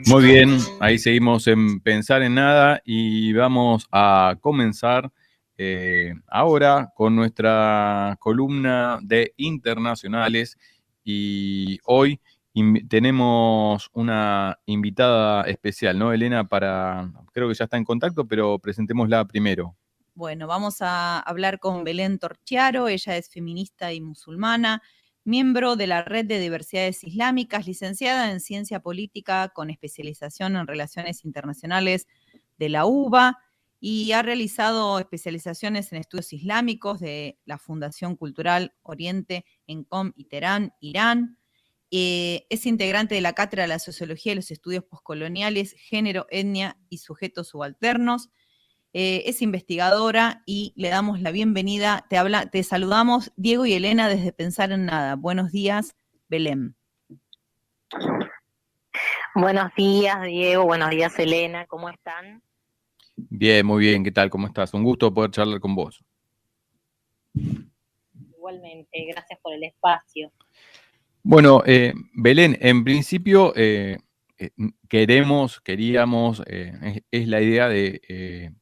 Muy bien, ahí seguimos en Pensar en Nada y vamos a comenzar ahora con nuestra columna de internacionales y hoy tenemos una invitada especial, ¿no, Elena? Creo que ya está en contacto, pero presentémosla primero. Bueno, vamos a hablar con Belén Torchiaro, ella es feminista y musulmana, miembro de la Red de Diversidades Islámicas, licenciada en Ciencia Política con especialización en Relaciones Internacionales de la UBA y ha realizado especializaciones en estudios islámicos de la Fundación Cultural Oriente en Qom y Teherán, Irán. Es integrante de la Cátedra de la Sociología y los Estudios Postcoloniales, Género, Etnia y Sujetos Subalternos. Es investigadora y le damos la bienvenida. Te saludamos, Diego y Elena, desde Pensar en Nada. Buenos días, Belén. Buenos días, Diego. Buenos días, Elena. ¿Cómo están? Bien, muy bien. ¿Qué tal? ¿Cómo estás? Un gusto poder charlar con vos. Igualmente, gracias por el espacio. Bueno, Belén, en principio queríamos, es la idea de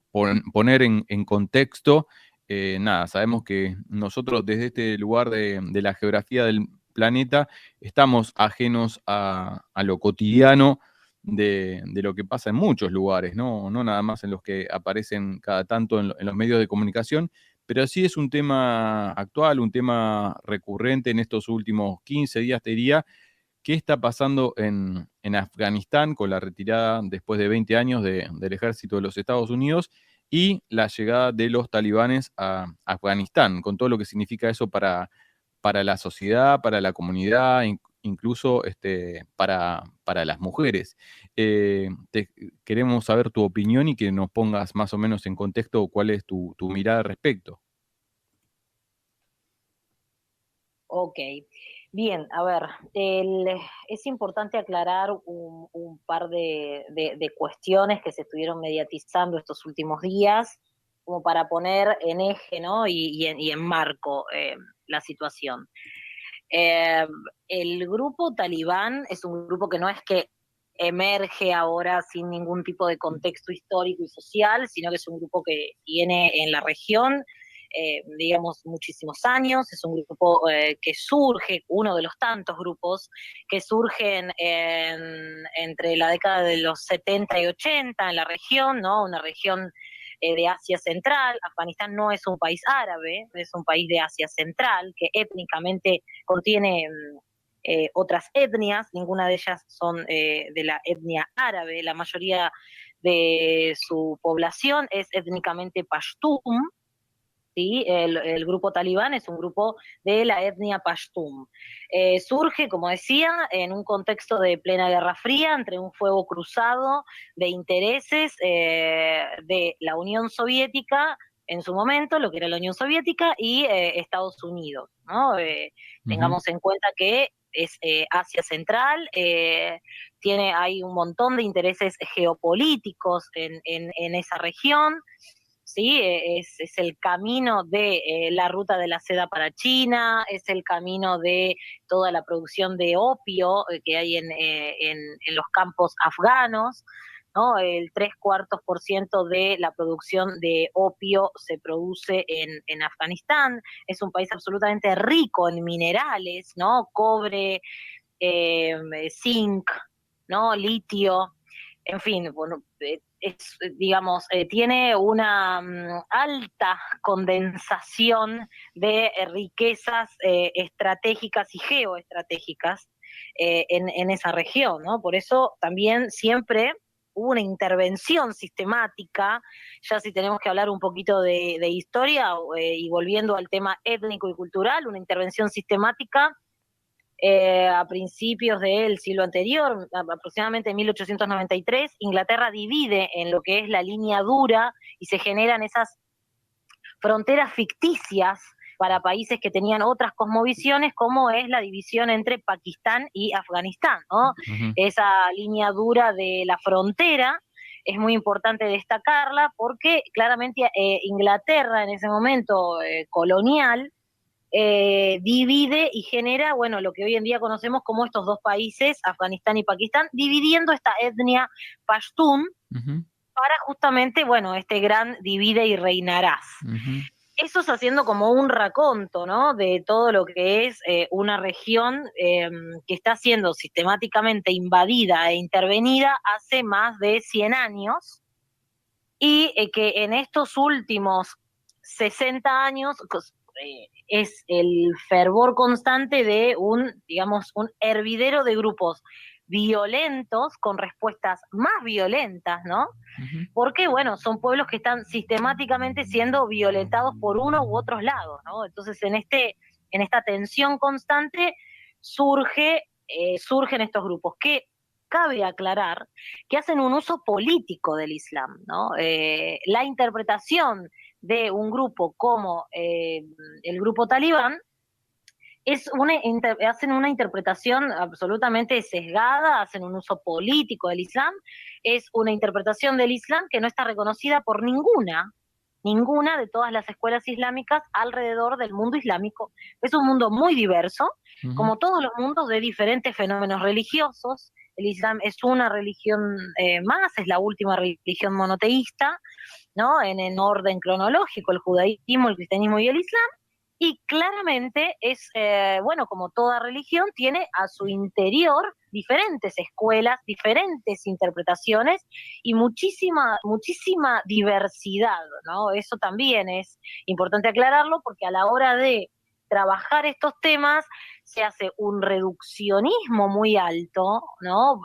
poner en contexto, nada, sabemos que nosotros desde este lugar de la geografía del planeta estamos ajenos a lo cotidiano de lo que pasa en muchos lugares, ¿no? No nada más en los que aparecen cada tanto en los medios de comunicación, pero sí es un tema actual, un tema recurrente en estos últimos 15 días, te diría. ¿Qué está pasando en Afganistán con la retirada después de 20 años del ejército de los Estados Unidos y la llegada de los talibanes a Afganistán, con todo lo que significa eso para la sociedad, para la comunidad, incluso para las mujeres? Queremos saber tu opinión y que nos pongas más o menos en contexto cuál es tu mirada al respecto. Ok, bien, a ver, es importante aclarar un par de cuestiones que se estuvieron mediatizando estos últimos días, como para poner en eje, ¿no? y en marco la situación. El grupo talibán es un grupo que no es que emerge ahora sin ningún tipo de contexto histórico y social, sino que es un grupo que tiene en la región digamos, muchísimos años. Es un grupo que surge, uno de los tantos grupos que surgen entre la década de los 70 y 80 en la región, ¿no? Una región de Asia Central. Afganistán no es un país árabe, es un país de Asia Central, que étnicamente contiene otras etnias, ninguna de ellas son de la etnia árabe, la mayoría de su población es étnicamente pashtun. ¿Sí? El grupo talibán es un grupo de la etnia pashtun. Surge, como decía, en un contexto de plena Guerra Fría, entre un fuego cruzado de intereses de la Unión Soviética, en su momento, lo que era la Unión Soviética, y Estados Unidos, ¿no? Tengamos en cuenta que es Asia Central, hay un montón de intereses geopolíticos en esa región. ¿Sí? Es el camino de la ruta de la seda para China, es el camino de toda la producción de opio que hay en los campos afganos, ¿no? El 3/4% de la producción de opio se produce en Afganistán. Es un país absolutamente rico en minerales, ¿no? Cobre, zinc, ¿no? Litio. En fin, bueno, digamos, tiene una alta condensación de riquezas estratégicas y geoestratégicas en esa región, ¿no? Por eso también siempre hubo una intervención sistemática, ya si tenemos que hablar un poquito de historia y volviendo al tema étnico y cultural, una intervención sistemática a principios del siglo anterior, aproximadamente en 1893, Inglaterra divide en lo que es la línea dura y se generan esas fronteras ficticias para países que tenían otras cosmovisiones, como es la división entre Pakistán y Afganistán, ¿no? Uh-huh. Esa línea dura de la frontera es muy importante destacarla porque claramente Inglaterra en ese momento colonial divide y genera, bueno, lo que hoy en día conocemos como estos dos países, Afganistán y Pakistán, dividiendo esta etnia pashtun para justamente, bueno, este gran divide y reinarás. Eso es haciendo como un raconto, ¿no? De todo lo que es una región que está siendo sistemáticamente invadida e intervenida hace más de 100 años y que en estos últimos 60 años es el fervor constante de digamos, un hervidero de grupos violentos con respuestas más violentas, ¿no? Porque, bueno, son pueblos que están sistemáticamente siendo violentados por uno u otros lados, ¿no? Entonces, en esta tensión constante surgen estos grupos que cabe aclarar que hacen un uso político del Islam, ¿no? La interpretación de un grupo como el grupo talibán hacen una interpretación absolutamente sesgada, hacen un uso político del Islam, es una interpretación del Islam que no está reconocida por ninguna de todas las escuelas islámicas alrededor del mundo islámico. Es un mundo muy diverso, como todos los mundos, de diferentes fenómenos religiosos. El Islam es una religión más, es la última religión monoteísta, ¿no? En orden cronológico, el judaísmo, el cristianismo y el Islam. Y claramente bueno, como toda religión, tiene a su interior diferentes escuelas, diferentes interpretaciones y muchísima diversidad, ¿no? Eso también es importante aclararlo porque a la hora de trabajar estos temas se hace un reduccionismo muy alto, ¿no?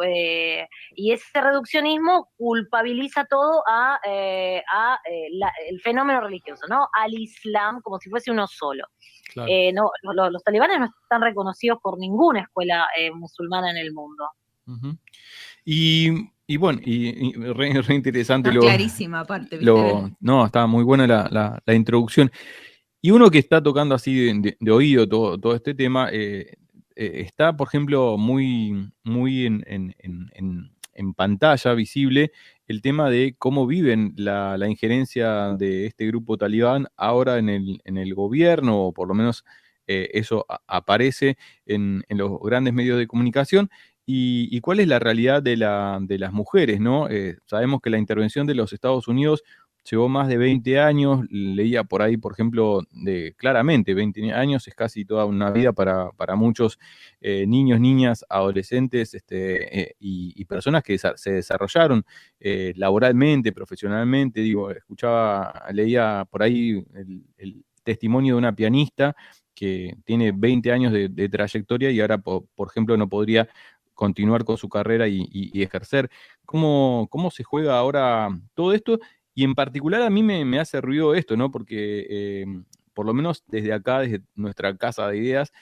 Y ese reduccionismo culpabiliza todo el fenómeno religioso, ¿no? Al Islam como si fuese uno solo. Claro. No, los talibanes no están reconocidos por ninguna escuela musulmana en el mundo. Y bueno, y re interesante clarísima aparte, ¿viste? No, estaba muy buena la introducción. Y uno que está tocando así de oído todo este tema, está, por ejemplo, muy en pantalla visible el tema de cómo viven la injerencia de este grupo talibán ahora en el gobierno, o por lo menos eso aparece en los grandes medios de comunicación. Y cuál es la realidad de las mujeres, ¿no? Sabemos que la intervención de los Estados Unidos llevó más de 20 años, leía por ahí, por ejemplo, claramente 20 años es casi toda una vida para muchos niños, niñas, adolescentes y personas que se desarrollaron laboralmente, profesionalmente. Digo, leía por ahí el testimonio de una pianista que tiene 20 años de trayectoria y ahora, por ejemplo, no podría continuar con su carrera y ejercer. ¿Cómo se juega ahora todo esto? Y en particular a mí me hace ruido esto, ¿no? Porque por lo menos desde acá, desde nuestra casa de ideas,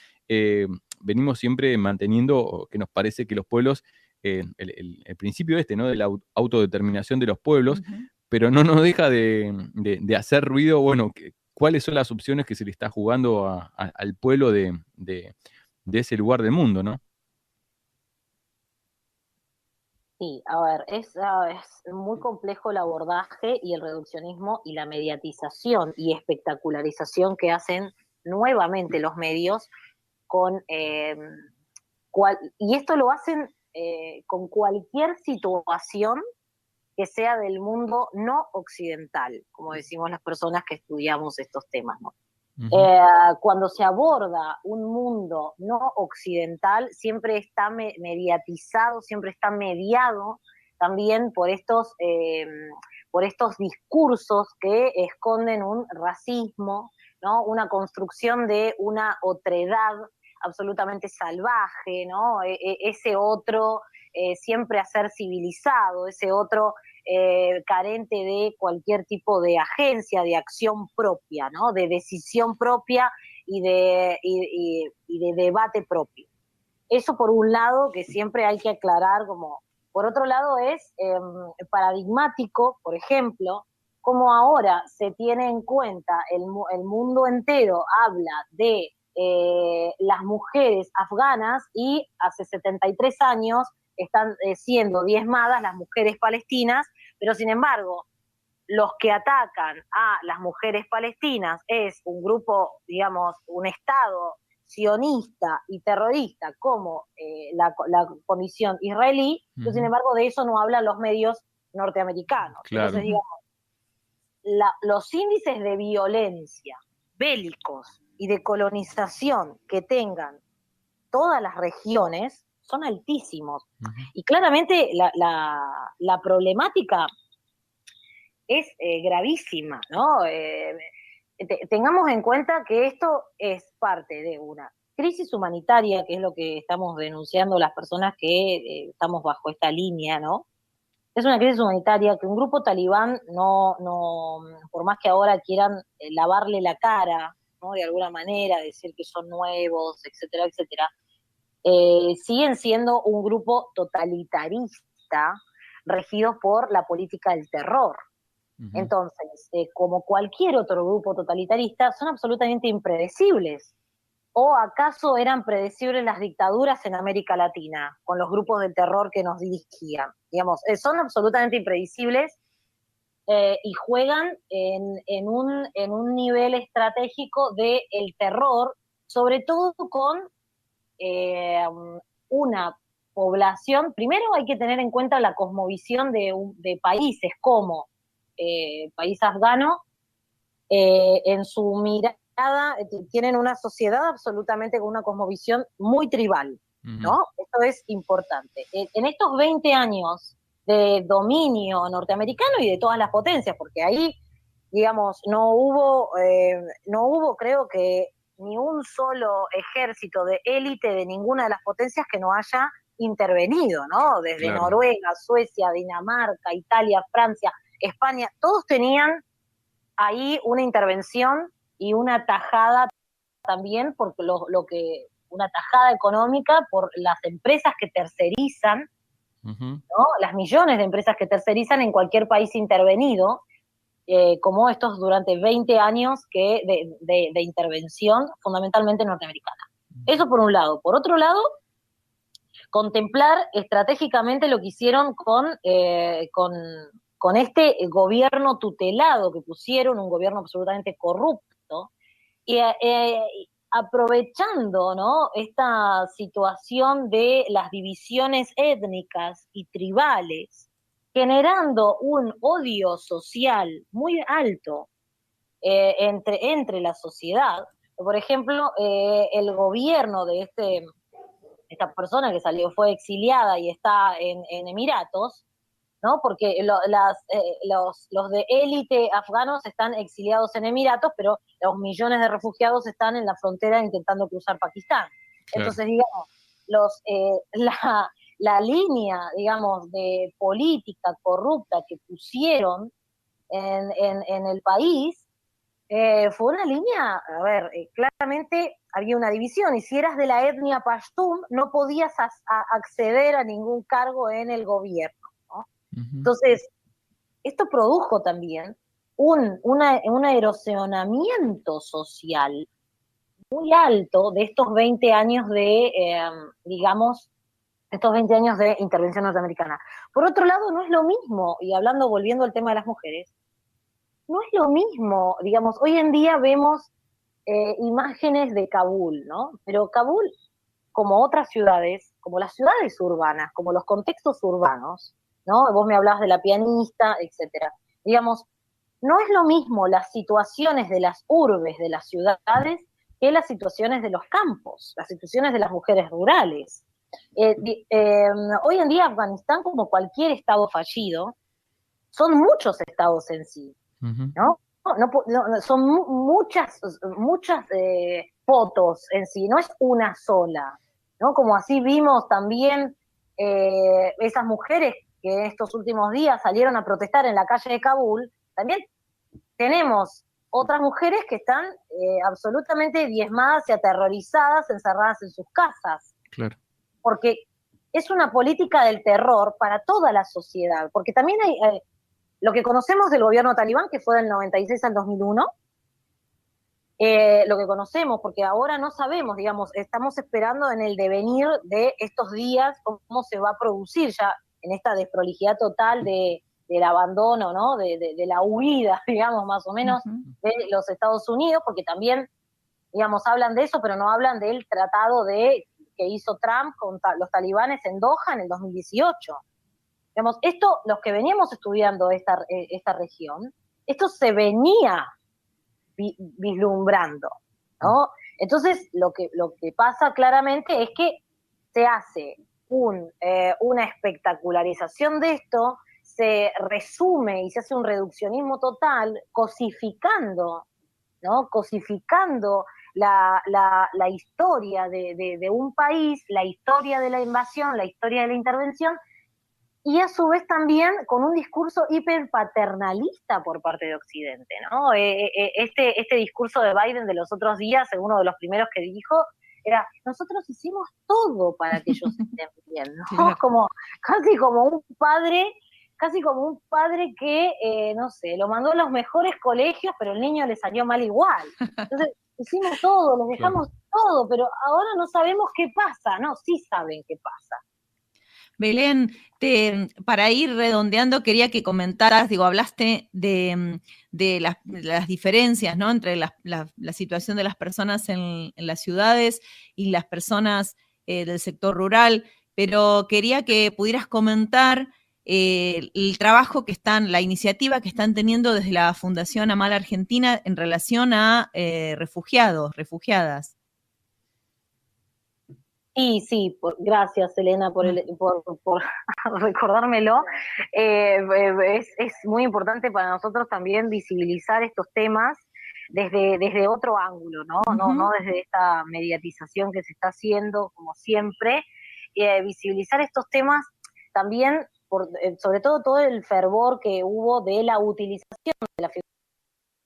venimos siempre manteniendo que nos parece que los pueblos, el principio ¿no? De la autodeterminación de los pueblos, pero no nos deja de hacer ruido, bueno, cuáles son las opciones que se le está jugando al pueblo de ese lugar del mundo, ¿no? Sí, a ver, es muy complejo el abordaje y el reduccionismo y la mediatización y espectacularización que hacen nuevamente los medios con y esto lo hacen con cualquier situación que sea del mundo no occidental, como decimos las personas que estudiamos estos temas, ¿no? Cuando se aborda un mundo no occidental, siempre está mediatizado, siempre está mediado también por estos discursos que esconden un racismo, ¿no? Una construcción de una otredad absolutamente salvaje, ¿no? Ese otro siempre a ser civilizado, ese otro carente de cualquier tipo de agencia, de acción propia, ¿no? De decisión propia y de debate propio. Eso por un lado, que siempre hay que aclarar como... Por otro lado es paradigmático, por ejemplo, como ahora se tiene en cuenta, el mundo entero habla de las mujeres afganas y hace 73 años están siendo diezmadas las mujeres palestinas, pero sin embargo, los que atacan a las mujeres palestinas es un grupo, digamos, un Estado sionista y terrorista como la condición israelí, pero sin embargo de eso no hablan los medios norteamericanos. Claro. Entonces, digamos, los índices de violencia bélicos y de colonización que tengan todas las regiones son altísimos. Y claramente la problemática es gravísima, ¿no? Tengamos en cuenta que esto es parte de una crisis humanitaria, que es lo que estamos denunciando las personas que estamos bajo esta línea, ¿no? Es una crisis humanitaria que un grupo talibán no por más que ahora quieran lavarle la cara, ¿no? De alguna manera, decir que son nuevos, etcétera, etcétera, siguen siendo un grupo totalitarista regido por la política del terror. Entonces, como cualquier otro grupo totalitarista, son absolutamente impredecibles. ¿O acaso eran predecibles las dictaduras en América Latina, con los grupos de terror que nos dirigían? Digamos, son absolutamente impredecibles y juegan en un nivel estratégico del terror, sobre todo con una población. Primero hay que tener en cuenta la cosmovisión de países como país afgano, en su mirada tienen una sociedad absolutamente con una cosmovisión muy tribal, ¿no? Esto es importante. En estos 20 años de dominio norteamericano y de todas las potencias, porque ahí, digamos, no hubo, creo que, ni un solo ejército de élite de ninguna de las potencias que no haya intervenido, ¿no? Desde Noruega, Suecia, Dinamarca, Italia, Francia, España, todos tenían ahí una intervención y una tajada también, porque una tajada económica por las empresas que tercerizan, ¿no? Las millones de empresas que tercerizan en cualquier país intervenido, como estos durante 20 años de intervención fundamentalmente norteamericana. Eso por un lado. Por otro lado, contemplar estratégicamente lo que hicieron con este gobierno tutelado que pusieron, un gobierno absolutamente corrupto, y aprovechando, ¿no?, esta situación de las divisiones étnicas y tribales, generando un odio social muy alto entre la sociedad. Por ejemplo, el gobierno de esta persona que fue exiliada y está en Emiratos, ¿no? Porque los de élite afganos están exiliados en Emiratos, pero los millones de refugiados están en la frontera intentando cruzar Pakistán. Claro. Entonces, digamos, la línea, digamos, de política corrupta que pusieron en el país fue una línea, a ver, claramente había una división, y si eras de la etnia pashtun no podías acceder a ningún cargo en el gobierno, ¿no? Entonces, esto produjo también un erosionamiento social muy alto de estos 20 años estos 20 años de intervención norteamericana. Por otro lado, no es lo mismo, y volviendo al tema de las mujeres, no es lo mismo, digamos, hoy en día vemos imágenes de Kabul, ¿no? Pero Kabul, como otras ciudades, como las ciudades urbanas, como los contextos urbanos, ¿no? Vos me hablabas de la pianista, etcétera. Digamos, no es lo mismo las situaciones de las urbes, de las ciudades, que las situaciones de los campos, las situaciones de las mujeres rurales. Hoy en día Afganistán, como cualquier estado fallido, son muchos estados en sí, ¿no? Son muchas fotos en sí, no es una sola, ¿no? Como así vimos también esas mujeres que estos últimos días salieron a protestar en la calle de Kabul, también tenemos otras mujeres que están absolutamente diezmadas y aterrorizadas, encerradas en sus casas. Claro. Porque es una política del terror para toda la sociedad, porque también hay lo que conocemos del gobierno talibán, que fue del 96 al 2001, lo que conocemos, porque ahora no sabemos, digamos, estamos esperando en el devenir de estos días cómo se va a producir ya en esta desprolijidad total de del abandono, ¿no? De la huida, digamos, más o menos, de los Estados Unidos, porque también, digamos, hablan de eso, pero no hablan del tratado que hizo Trump con los talibanes en Doha en el 2018. Digamos, esto, los que veníamos estudiando esta región, esto se venía vislumbrando, ¿no? Entonces, lo que pasa claramente es que se hace una espectacularización de esto, se resume y se hace un reduccionismo total, cosificando, ¿no? Cosificando la historia de un país, la historia de la invasión, la historia de la intervención, y a su vez también con un discurso hiperpaternalista por parte de Occidente, ¿no? Este discurso de Biden de los otros días, uno de los primeros que dijo, era, nosotros hicimos todo para que ellos estén bien, ¿no? Como, casi como un padre que, no sé, lo mandó a los mejores colegios, pero el niño le salió mal igual. Entonces, hicimos todo, les dejamos todo, pero ahora no sabemos qué pasa, ¿no? Sí saben qué pasa. Belén, para ir redondeando, quería que comentaras, hablaste de las diferencias, ¿no? Entre la situación de las personas en las ciudades y las personas del sector rural, pero quería que pudieras comentar el trabajo la iniciativa que están teniendo desde la Fundación Amal Argentina en relación a refugiados, refugiadas. Sí, gracias Elena por recordármelo. Es muy importante para nosotros también visibilizar estos temas desde otro ángulo, ¿no? No desde esta mediatización que se está haciendo, como siempre. Visibilizar estos temas también, sobre todo el fervor que hubo de la utilización de la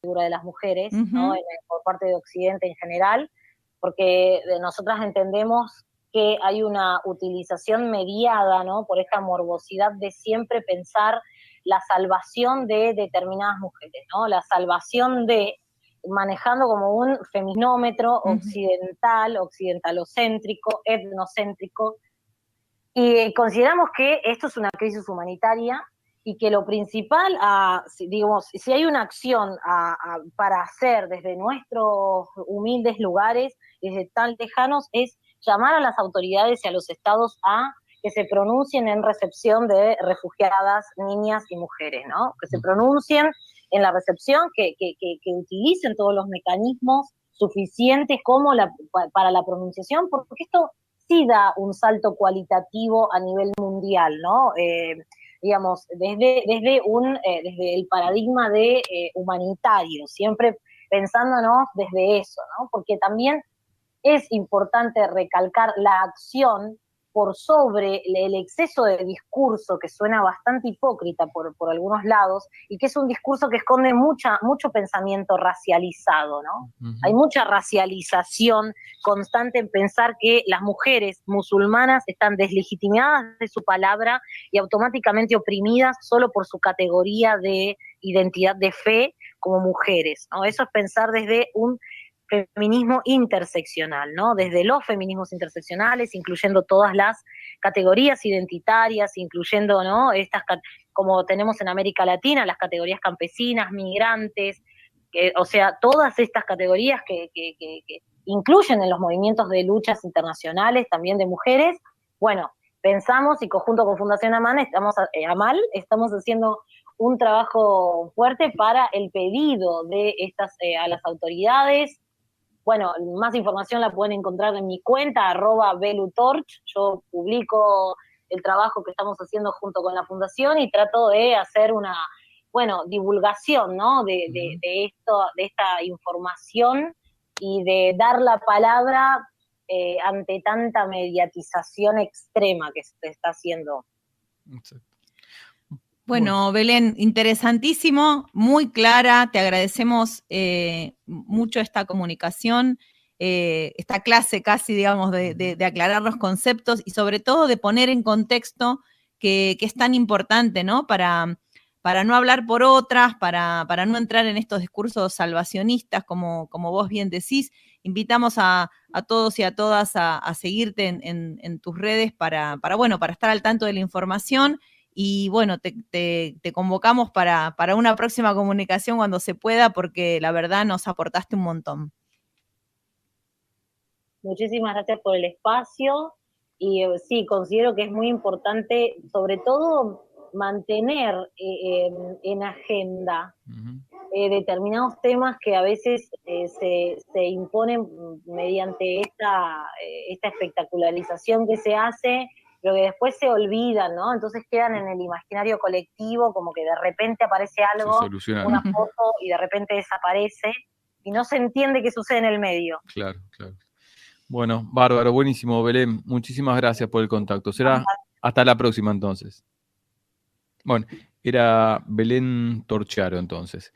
figura de las mujeres, ¿no? Por parte de Occidente en general, porque nosotras entendemos que hay una utilización mediada, ¿no? Por esta morbosidad de siempre pensar la salvación de determinadas mujeres, ¿no? La salvación manejando como un feminómetro occidentalocéntrico, etnocéntrico, y consideramos que esto es una crisis humanitaria y que lo principal, digamos, si hay una acción para hacer desde nuestros humildes lugares, desde tan lejanos, es llamar a las autoridades y a los estados a que se pronuncien en recepción de refugiadas, niñas y mujeres, ¿no? Que se pronuncien en la recepción, que utilicen todos los mecanismos suficientes como para la pronunciación, porque esto sí da un salto cualitativo a nivel mundial, ¿no? Digamos, desde el paradigma de humanitario, siempre pensándonos desde eso, ¿no? Porque también es importante recalcar la acción por sobre el exceso de discurso que suena bastante hipócrita por algunos lados y que es un discurso que esconde mucho pensamiento racializado, ¿no? Hay mucha racialización constante en pensar que las mujeres musulmanas están deslegitimadas de su palabra y automáticamente oprimidas solo por su categoría de identidad de fe como mujeres, ¿no? Eso es pensar desde un feminismo interseccional, ¿no? Desde los feminismos interseccionales, incluyendo todas las categorías identitarias, incluyendo, ¿no? Como tenemos en América Latina, las categorías campesinas, migrantes, o sea, todas estas categorías que incluyen en los movimientos de luchas internacionales también de mujeres. Bueno, pensamos y junto con Fundación Amal estamos haciendo un trabajo fuerte para el pedido de a las autoridades. Bueno, más información la pueden encontrar en mi cuenta, @belutorch. Yo publico el trabajo que estamos haciendo junto con la Fundación y trato de hacer una, divulgación, ¿no? De esta información y de dar la palabra ante tanta mediatización extrema que se está haciendo. Exacto. Bueno, Belén, interesantísimo, muy clara, te agradecemos mucho esta comunicación, esta clase casi, digamos, de aclarar los conceptos y sobre todo de poner en contexto que es tan importante, ¿no? Para no hablar por otras, para no entrar en estos discursos salvacionistas, como vos bien decís. Invitamos a todos y a todas a seguirte en tus redes para estar al tanto de la información. Y bueno, te convocamos para una próxima comunicación cuando se pueda, porque la verdad nos aportaste un montón. Muchísimas gracias por el espacio y sí, considero que es muy importante, sobre todo, mantener en agenda determinados temas que a veces se imponen mediante esta espectacularización que se hace, pero que después se olvidan, ¿no? Entonces quedan en el imaginario colectivo, como que de repente aparece algo, una foto, y de repente desaparece, y no se entiende qué sucede en el medio. Claro, claro. Bueno, bárbaro, buenísimo, Belén. Muchísimas gracias por el contacto. Será hasta la próxima entonces. Bueno, era Belén Torchiaro entonces.